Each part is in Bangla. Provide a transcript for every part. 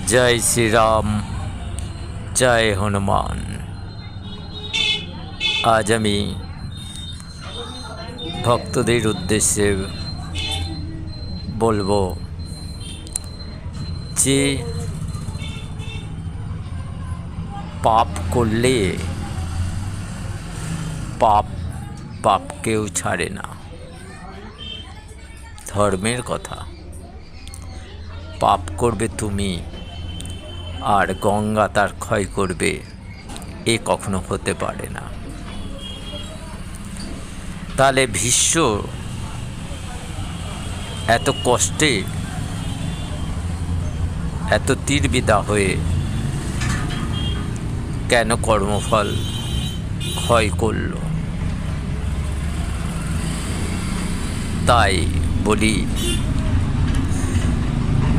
জয় শ্রীরাম, জয় হনুমান। আজ আমি ভক্তদের উদ্দেশ্যে বলবো যে পাপ করলে পাপ কেউ ছাড়ে না। ধর্মের কথা। পাপ করবে তুমি আর গঙ্গা তার ক্ষয় করবে, এ কখনো হতে পারে না। তাহলে ভীষ্ম এত কষ্টে এত তীরবিদা হয়ে কেন কর্মফল ক্ষয় করল? তাই বলি,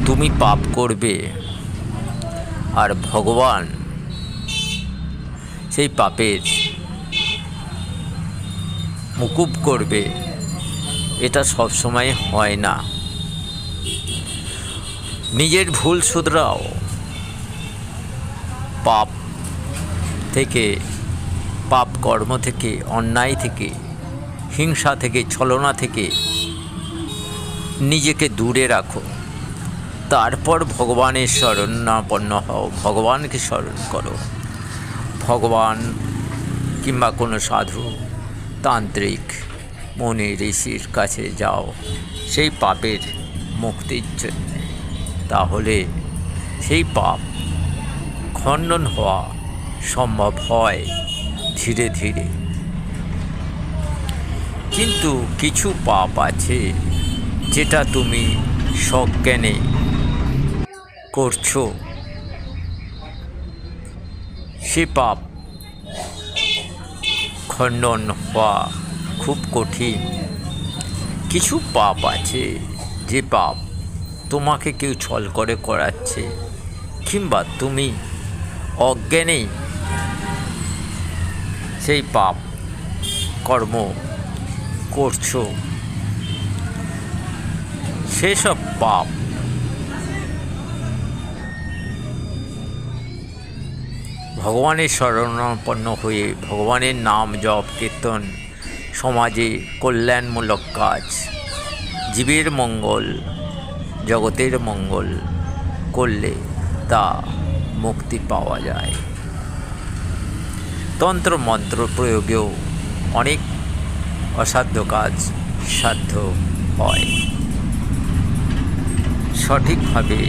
তুমি পাপ করবে আর ভগবান সেই পাপের মুকুব করবে, এটা সবসময় হয় না। নিজের ভুল শুধরাও। পাপ থেকে, পাপ কর্ম থেকে, অন্যায় থেকে, হিংসা থেকে, ছলনা থেকে নিজেকে দূরে রাখো। তারপর ভগবানের শরণাপন্ন হও, ভগবানকে স্মরণ করো। ভগবান কিংবা কোনো সাধু, তান্ত্রিক, মুনি, ঋষির কাছে যাও সেই পাপের মুক্তির জন্য। তাহলে সেই পাপ খণ্ডন হওয়া সম্ভব হয় ধীরে ধীরে। কিন্তু কিছু পাপ আছে যেটা তুমি সজ্ঞানে করছো, সে পাপ খণ্ডন হওয়া খুব কঠিন। কিছু পাপ আছে যে পাপ তোমাকে কেউ ছল করে করাচ্ছে, কিংবা তুমি অজ্ঞানেই সেই পাপ কর্ম করছো। সেসব পাপ ভগবানের শরণাপন্ন হয়ে ভগবানের নাম জপ কীর্তন, সমাজে কল্যাণমূলক কাজ, জীবের মঙ্গল, জগতের মঙ্গল করলে তা মুক্তি পাওয়া যায়। তন্ত্র মন্ত্র প্রয়োগেও অনেক অসাধ্য কাজ সাধ্য হয়। সঠিকভাবে